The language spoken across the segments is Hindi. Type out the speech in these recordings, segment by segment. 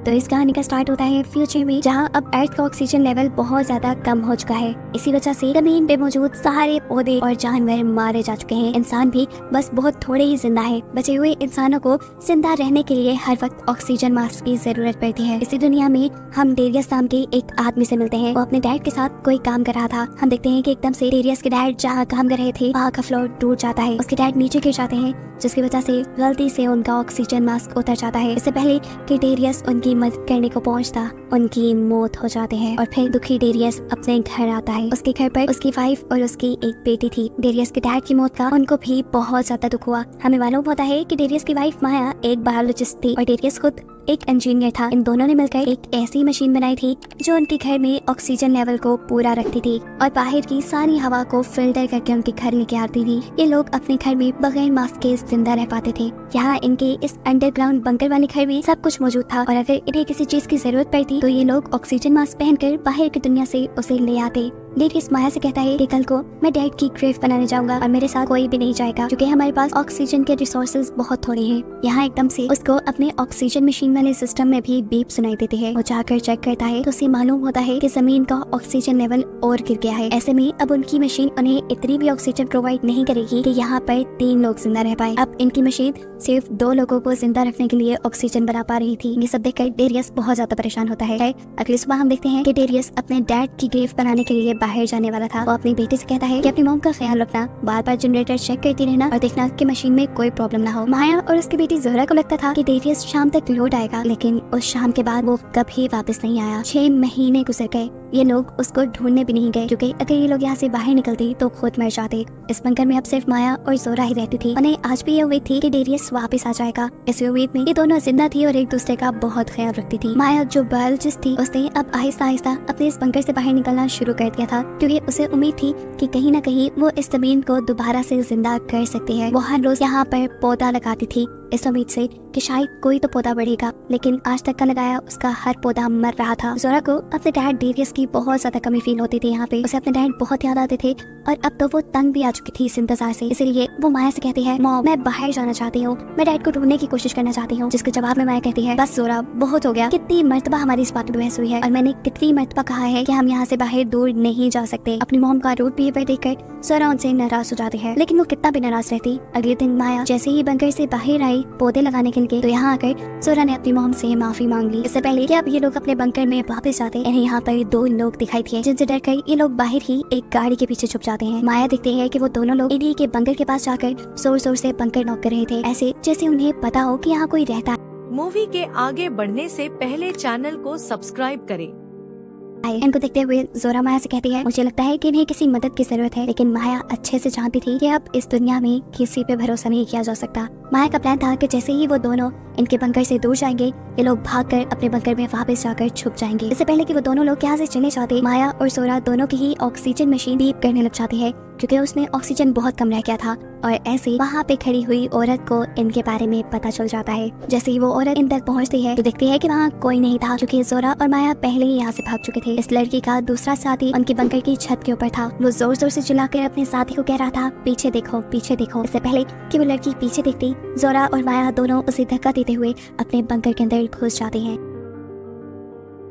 तो इस कहानी का स्टार्ट होता है फ्यूचर में, जहाँ अब अर्थ का ऑक्सीजन लेवल बहुत ज्यादा कम हो चुका है। इसी वजह से जमीन पे मौजूद सारे पौधे और जानवर मारे जा चुके हैं। इंसान भी बस बहुत थोड़े ही जिंदा है। बचे हुए इंसानों को जिंदा रहने के लिए हर वक्त ऑक्सीजन मास्क की जरूरत पड़ती है। इसी दुनिया में हम डेरियस नाम के एक आदमी से मिलते हैं। वो अपने डैड के साथ कोई काम कर रहा था। हम देखते हैं कि एकदम से डेरियस के डैड जहाँ काम कर रहे थे वहाँ का फ्लोर टूट जाता है। उसके डैड नीचे गिर जाते हैं, जिसकी वजह से गलती से उनका ऑक्सीजन मास्क उतर जाता है। इससे पहले कि डेरियस उनकी मदद करने को पहुंचता, उनकी मौत हो जाती है। और फिर दुखी डेरियस अपने घर आता है। उसके घर पर उसकी वाइफ और उसकी एक बेटी थी। डेरियस के डैड की मौत का उनको भी बहुत ज्यादा दुख हुआ। हमें मालूम होता है कि डेरियस की वाइफ माया एक बायोलॉजिस्ट थी और डेरियस खुद एक इंजीनियर था। इन दोनों ने मिलकर एक ऐसी मशीन बनाई थी जो उनके घर में ऑक्सीजन लेवल को पूरा रखती थी और बाहर की सारी हवा को फिल्टर करके उनके घर लेके आती थी। ये लोग अपने घर में बगैर मास्क के जिंदा रह पाते थे। यहाँ इनके इस अंडरग्राउंड बंकर वाले घर में सब कुछ मौजूद था और अगर इन्हें किसी चीज की जरूरत पड़ती तो ये लोग ऑक्सीजन मास्क पहनकर बाहर की दुनिया से उसे ले आते। डेरियस माया से कहता है कि कल को मैं डैड की ग्रेव बनाने जाऊंगा और मेरे साथ कोई भी नहीं जाएगा क्योंकि हमारे पास ऑक्सीजन के रिसोर्सेज बहुत थोड़े हैं। यहाँ एकदम से उसको अपने ऑक्सीजन मशीन वाले सिस्टम में भी बीप सुनाई देती है। वो जाकर चेक करता है तो उसे मालूम होता है कि जमीन का ऑक्सीजन लेवल और गिर गया है। ऐसे में अब उनकी मशीन उन्हें इतनी भी ऑक्सीजन प्रोवाइड नहीं करेगी कि यहाँ पर 3 लोग जिंदा रह पाए। अब इनकी मशीन सिर्फ 2 लोगों को जिंदा रखने के लिए ऑक्सीजन बना पा रही थी। ये सब देखकर डेरियस बहुत ज्यादा परेशान होता है। अगली सुबह हम देखते हैं कि डेरियस अपने डैड की ग्रेव बनाने के लिए बाहर जाने वाला था। वो अपनी बेटी से कहता है कि अपनी मॉम का ख्याल रखना, बार बार जनरेटर चेक करती रहना और देखना कि मशीन में कोई प्रॉब्लम ना हो। माया और उसकी बेटी जोहरा को लगता था कि डेरियस शाम तक लौट आएगा, लेकिन उस शाम के बाद वो कभी वापस नहीं आया। 6 महीने गुजर गए। ये लोग उसको ढूंढने भी नहीं गए क्योंकि अगर ये लोग यहाँ से बाहर निकलते तो खुद मर जाते। इस बंकर में अब सिर्फ माया और जोहरा ही रहती थी। उन्हें आज भी ये उम्मीद थी कि डेरियस वापस आ जाएगा। इस उम्मीद में ये दोनों जिंदा थी और एक दूसरे का बहुत ख्याल रखती थी। माया जो बायोलॉजिस्ट थी उसने अब आहिस्ता आहिस्ता अपने इस बंकर से बाहर निकलना शुरू कर दिया था क्योंकि उसे उम्मीद थी कि कहीं न कहीं वो इस जमीन को दोबारा से जिंदा कर सकती है। वो हर रोज यहाँ पर पौधा लगाती थी इस उम्मीद से कि शायद कोई तो पौधा बढ़ेगा, लेकिन आज तक का लगाया उसका हर पौधा मर रहा था। जोहरा को अपने डैड डेरियस की बहुत ज्यादा कमी फील होती थी। यहाँ पे उसे अपने डैड बहुत याद आते थे और अब तो वो तंग भी आ चुकी थी इस इंतजार से। इसलिए वो माया से कहती है, मॉम मैं बाहर जाना चाहती हूँ, मैं डैड को ढूंढने की कोशिश करना चाहती हूँ। जिसके जवाब में माया कहती है, बस जोहरा बहुत हो गया। कितनी मर्तबा हमारी इस बात पर बहस हुई है और मैंने कितनी मर्तबा कहा है कि हम यहाँ से बाहर दूर नहीं जा सकते। अपनी मॉम का रूड बिहेवियर देखकर जोहरा उनसे नाराज हो जाती है, लेकिन वो कितना भी नाराज रहती। अगले दिन माया जैसे ही बंकर से बाहर आई पौधे लगाने के लिए, तो यहाँ आकर जोहरा ने अपनी मॉम से माफी मांग ली। इससे पहले कि अब ये लोग अपने बंकर में वापस जाते, इन्हें यहाँ पर 2 लोग दिखाई दिए जिनसे डरकर ये लोग बाहर ही एक गाड़ी के पीछे छुप जाते हैं। माया देखते हैं कि वो दोनों लोग इन्हीं के बंकर के पास जाकर जोर जोर से बंकर नॉक कर रहे थे, ऐसे जैसे उन्हें पता हो कि यहाँ कोई रहता है। मूवी के आगे बढ़ने से पहले चैनल को सब्सक्राइब करें। इनको देखते हुए जोहरा माया से कहती है, मुझे लगता है कि इन्हें किसी मदद की जरूरत है, लेकिन माया अच्छे से जानती थी कि अब इस दुनिया में किसी पे भरोसा नहीं किया जा सकता। माया का प्लान था कि जैसे ही वो दोनों इनके बंकर से दूर जाएंगे ये लोग भागकर अपने बंकर में वापस जाकर छुप जाएंगे। इससे पहले कि वो दोनों लोग यहाँ से चले जाते, माया और जोहरा दोनों की ही ऑक्सीजन मशीन बीप करने लग जाती है क्योंकि उसमें ऑक्सीजन बहुत कम रह गया था। और ऐसे वहाँ पे खड़ी हुई औरत को इनके बारे में पता चल जाता है। जैसे ही वो औरत इन तक पहुँचती है तो देखती है कि वहाँ कोई नहीं था क्योंकि जोहरा और माया पहले ही यहाँ से भाग चुके थे। इस लड़की का दूसरा साथी उनके बंकर की छत के ऊपर था। वो जोर जोर से चिल्लाकर अपने साथी को कह रहा था, पीछे देखो पीछे देखो। इससे पहले कि वो लड़की पीछे देखती, जोहरा और माया दोनों उसे धक्का देते हुए अपने बंकर के अंदर घुस जाते हैं।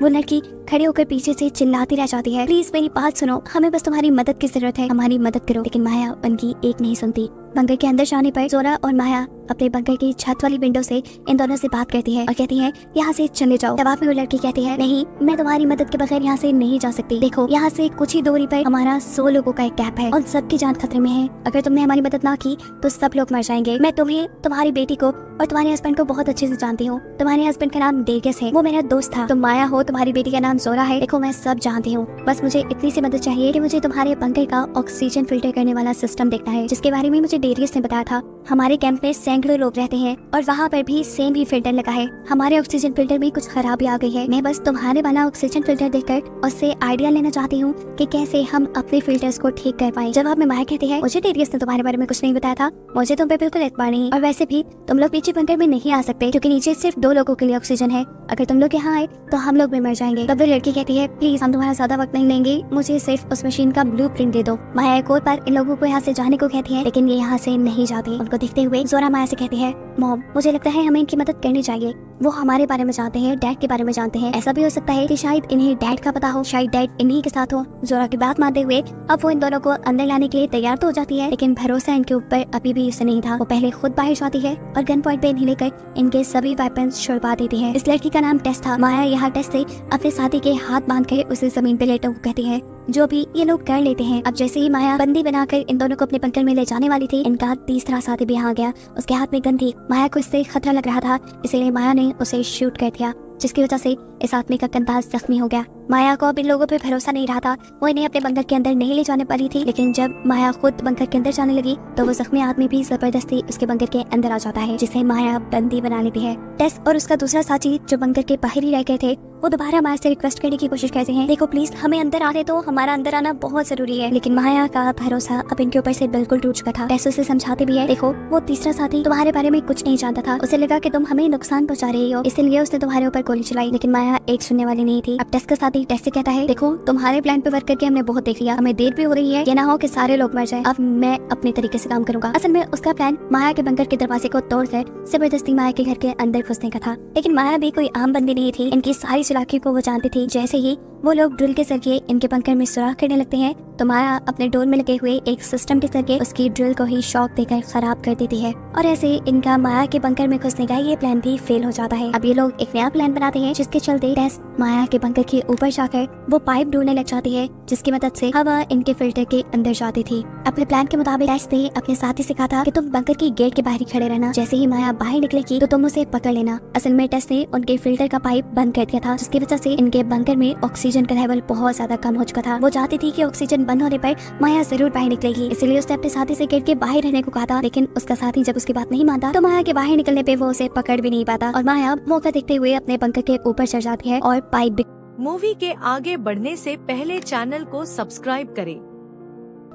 वो लड़की खड़े होकर पीछे से चिल्लाती रह जाती है, प्लीज मेरी बात सुनो, हमें बस तुम्हारी मदद की जरूरत है, हमारी मदद करो। लेकिन माया उनकी एक नहीं सुनती। बंकर के अंदर जाने पर जोहरा और माया अपने बंकर की छत वाली विंडो से इन दोनों से बात करती है और कहती है, यहाँ से चले जाओ। जवाब में वो लड़की कहती है, नहीं मैं तुम्हारी मदद के बगैर यहाँ से नहीं जा सकती। देखो यहाँ से कुछ ही दूरी पर हमारा 100 लोगों का एक कैंप है और सबकी जान खतरे में है। अगर तुमने हमारी मदद ना की तो सब लोग मर जाएंगे। मैं तुम्हें, तुम्हारी बेटी को और तुम्हारे हस्बैंड को बहुत अच्छे से जानती हूँ। तुम्हारे हस्बैंड का नाम डेरियस है, वो मेरा दोस्त था। तुम माया हो, तुम्हारी बेटी का नाम जोहरा है। देखो मैं सब जानती हूँ, बस मुझे इतनी सी मदद चाहिए कि मुझे तुम्हारे बंकर का ऑक्सीजन फिल्टर करने वाला सिस्टम देखना है, जिसके बारे में मुझे डेरियस ने बताया था। हमारे कैंप में सैकड़ों लोग रहते हैं और वहाँ पर भी सेम ही फिल्टर लगा है। हमारे ऑक्सीजन फिल्टर में कुछ खराबी आ गई है। मैं बस तुम्हारे वाला ऑक्सीजन फिल्टर देखकर उससे आइडिया लेना चाहती हूँ कि कैसे हम अपने फिल्टर्स को ठीक कर पाए। जवाब में माया कहती है, मुझे डेरियस ने तुम्हारे बारे में कुछ नहीं बताया था, मुझे तुम पे बिल्कुल एतबार नहीं। और वैसे भी तुम लोग नीचे बंकर में नहीं आ सकते क्योंकि नीचे सिर्फ 2 लोगों के लिए ऑक्सीजन है। अगर तुम लोग यहाँ आए तो हम लोग भी मर जाएंगे। तब वो लड़की कहती है, प्लीज हम तुम्हारा ज्यादा वक्त नहीं लेंगे, मुझे सिर्फ उस मशीन का ब्लूप्रिंट दे दो। माया एक और बार इन लोगों को यहाँ से जाने को कहती है, लेकिन ये यहाँ से नहीं जाते। उनको देखते हुए जोहरा माया से कहती है, मॉम मुझे लगता है हमें इनकी मदद करनी चाहिए। वो हमारे बारे में जानते हैं, डैड के बारे में जानते हैं। ऐसा भी हो सकता है कि शायद इन्हें डैड का पता हो, शायद डैड इन्हीं के साथ हो। जोरा की बात मानते हुए अब वो इन दोनों को अंदर लाने के लिए तैयार तो हो जाती है, लेकिन भरोसा इनके ऊपर अभी भी इसे नहीं था। वो पहले खुद बाहर जाती है और गन पॉइंट पे इन्हें लेकर इनके सभी वेपन्स छुड़वा देती है। इस लड़की का नाम टेस था। माया यहाँ टेस से अपने साथी के हाथ बांध कर उसे जमीन पे लेटो कहती है, जो भी ये लोग कर लेते हैं। अब जैसे ही माया बंदी बनाकर इन दोनों को अपने बंकर में ले जाने वाली थी, इनका तीसरा साथी भी यहाँ गया। उसके हाथ में गन थी। माया को इससे खतरा लग रहा था, इसीलिए माया ने उसे शूट कर दिया, जिसकी वजह से इस आदमी का कंधा जख्मी हो गया। माया को अब इन लोगों पे भरोसा नहीं रहा था। वो इन्हें अपने बंकर के अंदर नहीं ले जाने वाली थी, लेकिन जब माया खुद बंकर के अंदर जाने लगी तो वो जख्मी आदमी भी जबरदस्ती उसके बंकर के अंदर आ जाता है, जिसे माया बंदी बना लेती है। टेस और उसका दूसरा साथी जो बंकर के बाहर ही रह गए थे, वो दोबारा माया से रिक्वेस्ट करने की कोशिश करते हैं, देखो प्लीज हमें अंदर आने दो, हमारा अंदर आना बहुत जरूरी है। लेकिन माया का भरोसा अब इनके ऊपर से बिल्कुल टूट चुका था। टेस उसे समझाते भी है, देखो वो तीसरा साथी तुम्हारे बारे में कुछ नहीं जानता था, उसे लगा कि तुम हमें नुकसान पहुंचा रही हो, इसलिए उसने तुम्हारे ऊपर गोली चलाई। लेकिन माया एक सुनने वाली नहीं थी। अब टेस का साथी टेस से कहता है, देखो तुम्हारे प्लान पे वर्क करके हमने बहुत देख लिया, हमें देर भी हो रही है, ये ना हो कि सारे लोग मर जाए, अब मैं अपने तरीके से काम करूंगा। असल में उसका प्लान माया के बंकर के दरवाजे को तोड़कर जबरदस्ती माया के घर के अंदर घुसने का था। लेकिन माया भी कोई आम बंदी नहीं थी, इनकी सारी चालाकी को वो जानती थी। जैसे ही वो लोग ड्रिल के जरिए इनके बंकर में सुराख करने लगते हैं तो माया अपने डोर में लगे हुए एक सिस्टम के जरिए उसकी ड्रिल को ही शॉक देकर खराब कर देती है, और ऐसे इनका माया के बंकर में घुसने का ये प्लान भी फेल हो जाता है। अब ये लोग एक नया प्लान बनाते हैं, जिसके चलते टेस माया के बंकर के ऊपर जाकर वो पाइप ढूंढने लग जाती है, जिसकी मदद से हवा इनके फिल्टर के अंदर जाती थी। अपने प्लान के मुताबिक टेस ने अपने साथी से कहा था कि तुम बंकर की गेट के बाहर ही खड़े रहना, जैसे ही माया बाहर निकलेगी तो तुम उसे पकड़ लेना। असल में टेस ने उनके फिल्टर का पाइप बंद कर दिया था, जिसकी वजह से इनके बंकर में ऑक्सीजन का लेवल बहुत ज्यादा कम हो चुका था। वो चाहती थी कि ऑक्सीजन बंद होने पर माया जरूर बाहर निकलेगी, इसलिए उसने अपने साथी से गेट के बाहर रहने को कहा था। लेकिन उसका साथी जब उसकी बात नहीं मानता तो माया के बाहर निकलने पे वो उसे पकड़ भी नहीं पाता, और माया मौका देखते हुए अपने बंकर के ऊपर चढ़ जाती है और पाइप मूवी के आगे बढ़ने से पहले चैनल को सब्सक्राइब करें।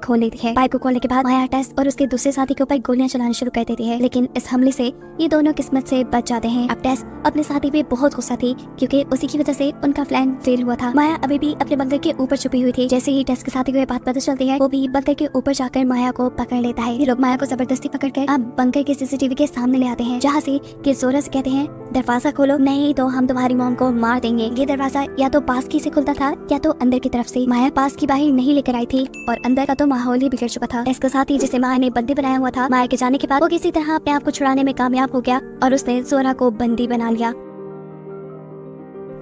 खोल लेती है। पाइप को खोलने के बाद माया टेस और उसके दूसरे साथी के ऊपर गोलियां चलाना शुरू कर देती है, लेकिन इस हमले से ये दोनों किस्मत से बच जाते हैं। अब टेस अपने साथी पे बहुत गुस्सा थी, क्योंकि उसी की वजह से उनका प्लान फेल हुआ था। माया अभी भी अपने बंकर के ऊपर छुपी हुई थी। जैसे ही टेस के साथी को ये बात पता चलती है, वो भी बंकर के ऊपर जाकर माया को पकड़ लेता है। ये लोग माया को जबरदस्ती पकड़कर अब बंकर के सीसीटीवी के सामने ले आते हैं, जहाँ से कि जोरा से कहते हैं, दरवाजा खोलो, नहीं तो हम तुम्हारी मॉम को मार देंगे। ये दरवाजा या तो पास की से खुलता था या तो अंदर की तरफ से। माया पास की बाहर नहीं लेकर आई थी और अंदर का तो माहौल ही बिगड़ चुका था। टेस का साथी जिसे माया ने बंदी बनाया हुआ था, माया के जाने के बाद वो किसी तरह अपने आप को छुड़ाने में कामयाब हो गया और उसने जोरा को बंदी बना लिया।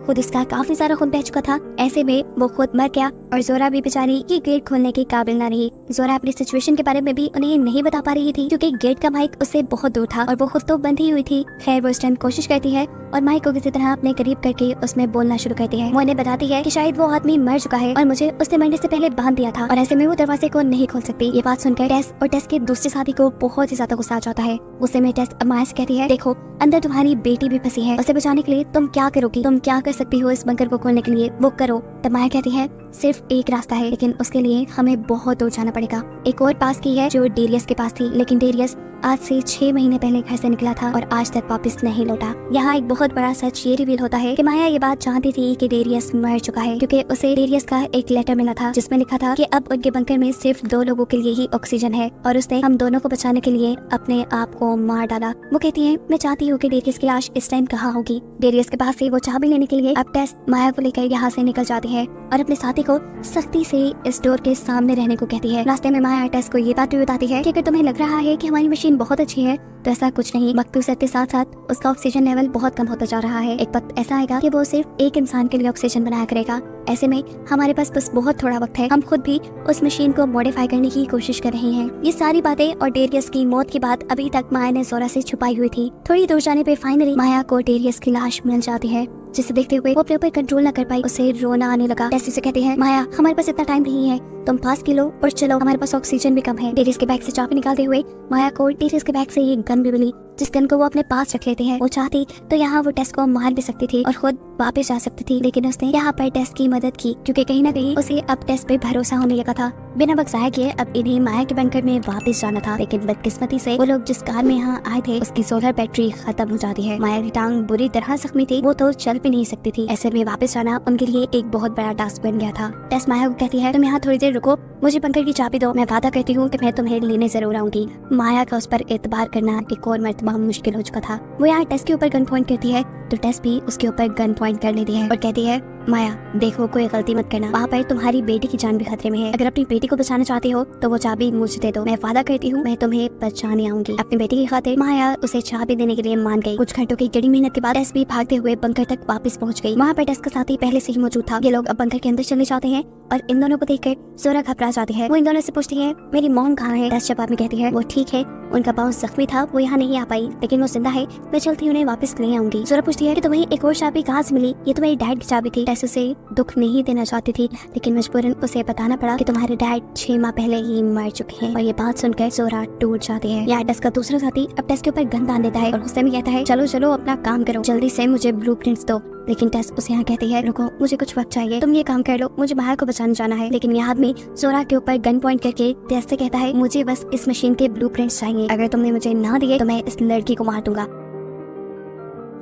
खुद इसका काफी सारा खून बह चुका था, ऐसे में वो खुद मर गया और जोरा भी बेचारी ये गेट खोलने के काबिल न रही। जोरा अपनी सिचुएशन के बारे में भी उन्हें नहीं बता पा रही थी, क्योंकि गेट का माइक उससे बहुत दूर था और वो खुद तो बंधी हुई थी। खैर वो इस टाइम कोशिश करती है और माइक को किसी तरह अपने करीब करके उसमें बोलना शुरू करती है। वो उन्हें बताती है कि शायद वो आदमी मर चुका है और मुझे उसने मरने से पहले बांध दिया था, और ऐसे में वो दरवाजे को नहीं खोल सकती। ये बात सुनकर टेस और टेस के दूसरे साथी को बहुत ही ज्यादा गुस्सा आ जाता है। गुस्से में टेस माया से कहती है, देखो अंदर तुम्हारी बेटी भी फंसी है, उसे बचाने के लिए तुम क्या करोगी, तुम क्या कर सकती हो इस बंकर को खोलने के लिए, वो करो। तब माया कहती है, सिर्फ एक रास्ता है, लेकिन उसके लिए हमें बहुत दूर जाना पड़ेगा। एक और पास की है जो डेरियस के पास थी, लेकिन डेरियस आज से 6 महीने पहले घर से निकला था और आज तक वापस नहीं लौटा। यहाँ एक बहुत बड़ा सच ये रिवील होता है कि माया ये बात जानती थी कि डेरियस मर चुका है, क्योंकि उसे डेरियस का एक लेटर मिला था जिसमें लिखा था कि अब उनके बंकर में सिर्फ 2 लोगों के लिए ही ऑक्सीजन है और उसने हम दोनों को बचाने के लिए अपने आप को मार डाला। वो कहती है, मैं चाहती हूँ कि डेरियस की लाश इस टाइम कहाँ होगी। डेरियस के पास से वो चाबी लेने के लिए अब टेस माया को लेकर यहाँ से निकल जाती है और अपने साथी को सख्ती से इस डोर के सामने रहने को कहती है। रास्ते में माया टेस को ये बात भी बताती है कि अगर तुम्हें लग रहा है कि हमारी मशीन बहुत अच्छी है तो ऐसा कुछ नहीं। वक्त गुजरने के साथ साथ उसका ऑक्सीजन लेवल बहुत कम होता जा रहा है। एक वक्त ऐसा आएगा कि वो सिर्फ एक इंसान के लिए ऑक्सीजन बनाया करेगा। ऐसे में हमारे पास बस बहुत थोड़ा वक्त है, हम खुद भी उस मशीन को मॉडिफाई करने की कोशिश कर रहे हैं। ये सारी बातें और डेरियस की मौत की बात अभी तक माया ने जोरा से छुपाई हुई थी। थोड़ी दूर जाने पे फाइनली माया को डेरियस की लाश मिल जाती है, जिसे देखते हुए वो अपने ऊपर कंट्रोल न कर पाई, उसे रोना आने लगा। टेस उसे कहती है, माया हमारे पास इतना टाइम नहीं है, तुम पास की लो और चलो, हमारे पास ऑक्सीजन भी कम है। डेरियस के बैग से चाबी निकालते हुए माया को डेरियस के बैग से एक गन भी मिली, जिस गन को वो अपने पास रख लेते हैं। वो चाहती तो यहाँ वो टेस को मार भी सकती थी और खुद वापस जा सकती थी, लेकिन उसने यहाँ पर टेस की मदद की, क्योंकि कहीं न कहीं उसे अब टेस पे भरोसा होने लगा था। बिना वक्त जाया किए अब इन्हें माया के बंकर में वापस जाना था, लेकिन बदकिस्मती से वो लोग जिस कार में यहाँ आए थे उसकी सोलर बैटरी खत्म हो जाती है। माया की टांग बुरी तरह जख्मी थी, वो तो चल भी नहीं सकती थी। ऐसे में वापस जाना उनके लिए एक बहुत बड़ा टास्क बन गया था। टेस माया को कहती है, तुम यहाँ थोड़ी देर रुको, मुझे बंकर की चाबी दो, मैं वादा करती हूँ कि मैं तुम्हें लेने जरूर आऊंगी। माया का उस पर एतबार करना एक और मर्तबा मुश्किल हो चुका था। वो यहाँ टेस के ऊपर गन पॉइंट करती है तो टेस भी उसके ऊपर गन पॉइंट कर लेती है और कहती है माया देखो कोई गलती मत करना, वहाँ पर तुम्हारी बेटी की जान भी खतरे में है। अगर अपनी बेटी को बचाना चाहते हो तो वो चाबी मुझे दे दो, मैं वादा करती हूँ मैं तुम्हें बचाने आऊंगी। अपनी बेटी की खातिर माया उसे चाबी देने के लिए मान गई। कुछ घंटों की कड़ी मेहनत के बाद टेस भी भागते हुए बंकर तक वापस पहुँच गई। वहाँ पर टेस का साथी पहले से ही मौजूद था। ये लोग अब बंकर के अंदर चले जाते हैं और इन दोनों को देखकर जोरा घबरा जाती है। वो इन दोनों से पूछती है मेरी मॉम कहाँ है। टेस जवाब में कहती है वो ठीक है, उनका पाँव जख्मी था, वो यहाँ नहीं आ पाई, लेकिन वो जिंदा है, मैं चलती उन्हें वापस ले आऊंगी। जोरा पूछती है कि तुम्हें एक और चाबी कहाँ से मिली। ये तुम्हारी डैड की चाबी थी। टेस उसे दुख नहीं देना चाहती थी, लेकिन मजबूरन उसे बताना पड़ा कि तुम्हारे डैड 6 माह पहले ही मर चुके हैं। और ये बात सुनकर जोरा टूट जाती है। यहाँ टेस का दूसरा साथी अब टेस के ऊपर गन तान देता है और गुस्से में कहता है चलो चलो अपना काम करो, जल्दी से मुझे ब्लूप्रिंट्स दो। लेकिन टेस उसे यहाँ कहती है रुको, मुझे कुछ वक्त चाहिए, तुम ये काम कर लो, मुझे माया को बचाने जाना है। लेकिन यह आदमी जोरा के ऊपर गन पॉइंट करके टेस से कहता है मुझे बस इस मशीन के ब्लूप्रिंट्स चाहिए, अगर तुमने मुझे ना दिए तो मैं इस लड़की को मार दूंगा।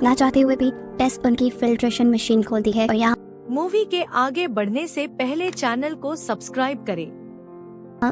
ना चाहते हुए भी टेस उनकी फिल्ट्रेशन मशीन खोलती है और यहाँ मूवी के आगे बढ़ने से पहले चैनल को सब्सक्राइब करें।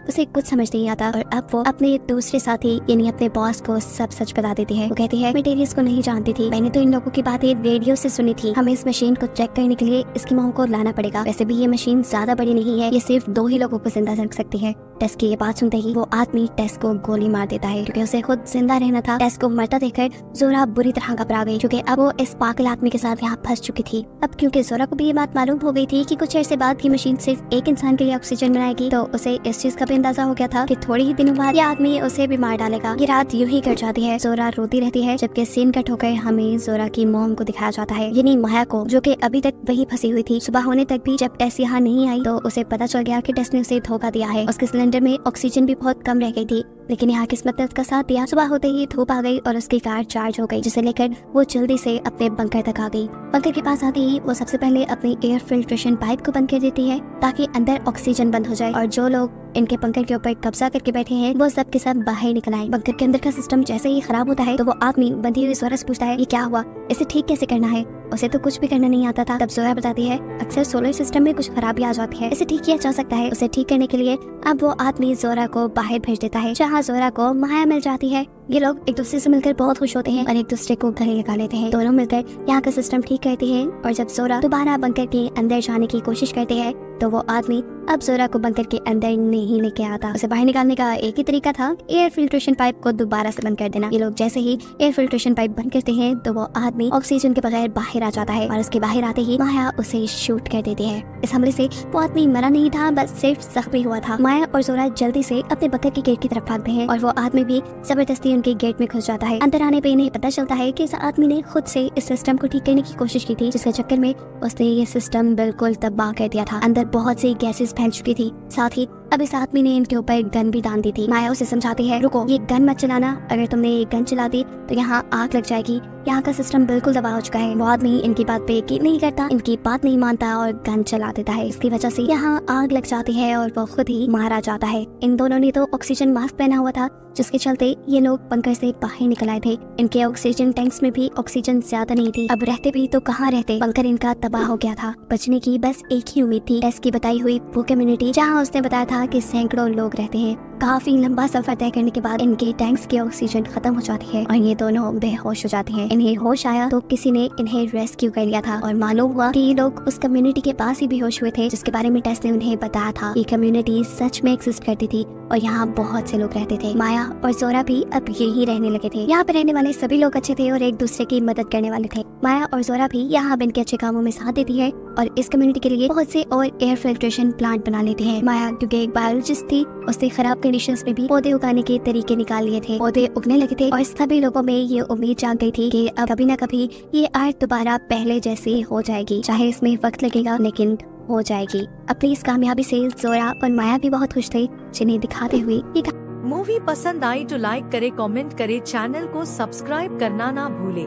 उसे कुछ समझ नहीं आता और अब वो अपने दूसरे साथी यानी अपने बॉस को सब सच बता देती है। वो कहती है मैं टेरियस को नहीं जानती थी, मैंने तो इन लोगों की बातें रेडियो से सुनी थी, हमें इस मशीन को चेक करने के लिए इसकी माँ को लाना पड़ेगा। वैसे भी ये मशीन ज्यादा बड़ी नहीं है, ये सिर्फ 2 ही लोगों को जिंदा रख सकती है। टेस की ये बात सुनते ही वो आदमी टेस को गोली मार देता है क्योंकि उसे खुद जिंदा रहना था। टेस को मरता देखकर जोरा बुरी तरह घबरा गई क्योंकि अब वो इस पागल आदमी के साथ यहाँ फंस चुकी थी। अब क्योंकि जोरा को भी ये बात मालूम हो गई थी कि कुछ अर्से बाद की मशीन सिर्फ एक इंसान के लिए ऑक्सीजन बनाएगी, तो उसे इस चीज का भी अंदाजा हो गया था कि थोड़ी ही दिनों बाद ये आदमी उसे भी मार डालेगा। ये रात यूं ही कट जाती है। जोरा रोती रहती है जबकि सीन कट होकर हमें जोरा की मॉम को दिखाया जाता है, यानी माया को, जो कि अभी तक वही फंसी हुई थी। सुबह होने तक भी जब टेस यहाँ नहीं आई तो उसे पता चल गया कि टेस ने उसे धोखा दिया है। उसके सिलेंडर में ऑक्सीजन भी बहुत कम रह गई थी, लेकिन यहाँ किस्मत ने उसका साथ दिया। सुबह होते ही धूप आ गई और उसकी कार चार्ज हो गई, जिसे लेकर वो जल्दी से अपने बंकर तक आ गई। बंकर के पास आते ही वो सबसे पहले अपनी एयर फिल्ट्रेशन पाइप को बंद कर देती है ताकि अंदर ऑक्सीजन बंद हो जाए और जो लोग इनके बंकर के ऊपर कब्जा करके बैठे हैं वो सब के सब बाहर निकल आए। बंकर के अंदर का सिस्टम जैसे ही खराब होता है तो वो आदमी बंधी हुई जोरा से पूछता है ये क्या हुआ, इसे ठीक कैसे करना है। उसे तो कुछ भी करना नहीं आता था। तब जोरा बताती है अक्सर सोलर सिस्टम में कुछ खराबी आ जाती है, इसे ठीक किया जा सकता है। उसे ठीक करने के लिए अब वो आदमी जोरा को बाहर भेज देता है, जहाँ जोरा को माया मिल जाती है। ये लोग एक दूसरे से मिलकर बहुत खुश होते हैं और एक दूसरे को गले लगा लेते हैं। दोनों मिलकर यहाँ का सिस्टम ठीक करते हैं और जब जोरा दोबारा बंकर के अंदर जाने की कोशिश करते हैं तो वो आदमी अब जोरा को बंकर के अंदर नहीं लेके आता। उसे बाहर निकालने का एक ही तरीका था, एयर फिल्ट्रेशन पाइप को दोबारा से बंद कर देना। ये लोग जैसे ही एयर फिल्ट्रेशन पाइप बंद करते हैं तो वो आदमी ऑक्सीजन के बगैर बाहर आ जाता है और उसके बाहर आते ही माया उसे शूट कर देती है। इस हमले से वो आदमी मरा नहीं था, बस सिर्फ जख्मी हुआ था। माया और जोरा जल्दी से अपने बंकर के गेट की तरफ भागते हैं और वो आदमी भी जबरदस्ती उनके गेट में घुस जाता है। अंदर आने पे इन्हें पता चलता है कि इस आदमी ने खुद से इस सिस्टम को ठीक करने की कोशिश की थी, जिसके चक्कर में उसने ये सिस्टम बिल्कुल तबाह कर दिया था। अंदर बहुत सी गैसेस फैल चुकी थी, साथ ही अब इस आदमी ने इनके ऊपर गन भी दान दी थी। माया उसे समझाती है रुको, ये गन मत चलाना, अगर तुमने ये गन चला दी तो यहाँ आग लग जाएगी, यहाँ का सिस्टम बिल्कुल तबाह हो चुका है। वो आदमी इनकी बात पे यकीन नहीं करता, इनकी बात नहीं मानता और गन चला देता है। इसकी वजह से यहाँ आग लग जाती है और वो खुद ही मारा जाता है। इन दोनों ने तो ऑक्सीजन मास्क पहना हुआ था, जिसके चलते ये लोग बंकर से बाहर निकल आए थे। इनके ऑक्सीजन टैंक्स में भी ऑक्सीजन ज्यादा नहीं थी। अब रहते भी तो कहाँ रहते, बंकर इनका तबाह हो गया था। बचने की बस एक ही उम्मीद थी, टेस की बताई हुई वो कम्युनिटी जहाँ उसने बताया था कि सैकड़ों लोग रहते हैं। काफी लंबा सफर तय करने के बाद इनके टैंक्स की ऑक्सीजन खत्म हो जाती है और ये दोनों बेहोश हो जाते हैं। इन्हें होश आया तो किसी ने इन्हें रेस्क्यू कर लिया था और मालूम हुआ कि ये लोग उस कम्युनिटी के पास ही बेहोश हुए थे जिसके बारे में टेस ने उन्हें बताया था। ये कम्युनिटी सच में एग्जिस्ट करती थी और यहाँ बहुत से लोग रहते थे। माया और जोरा भी अब यही रहने लगे थे। यहाँ पे रहने वाले सभी लोग अच्छे थे और एक दूसरे की मदद करने वाले थे। माया और जोरा भी यहाँ अब इनके अच्छे कामों में साथ देती है और इस कम्युनिटी के लिए बहुत से और एयर फिल्ट्रेशन प्लांट बना लेते हैं। माया क्योंकि एक बायोलॉजिस्ट थी, उसने खराब कंडीशंस में भी पौधे उगाने के तरीके निकाल लिए थे। पौधे उगने लगे थे और सभी लोगों में ये उम्मीद जाग गई थी कि अब कभी न कभी ये अर्थ दोबारा पहले जैसी हो जाएगी, चाहे इसमें वक्त लगेगा लेकिन हो जाएगी। अपनी इस कामयाबी से जोरा और माया भी बहुत खुश थे, जिन्हें दिखाते हुए ये मूवी पसंद आई तो लाइक करे, कमेंट करे, चैनल को सब्सक्राइब करना ना भूले।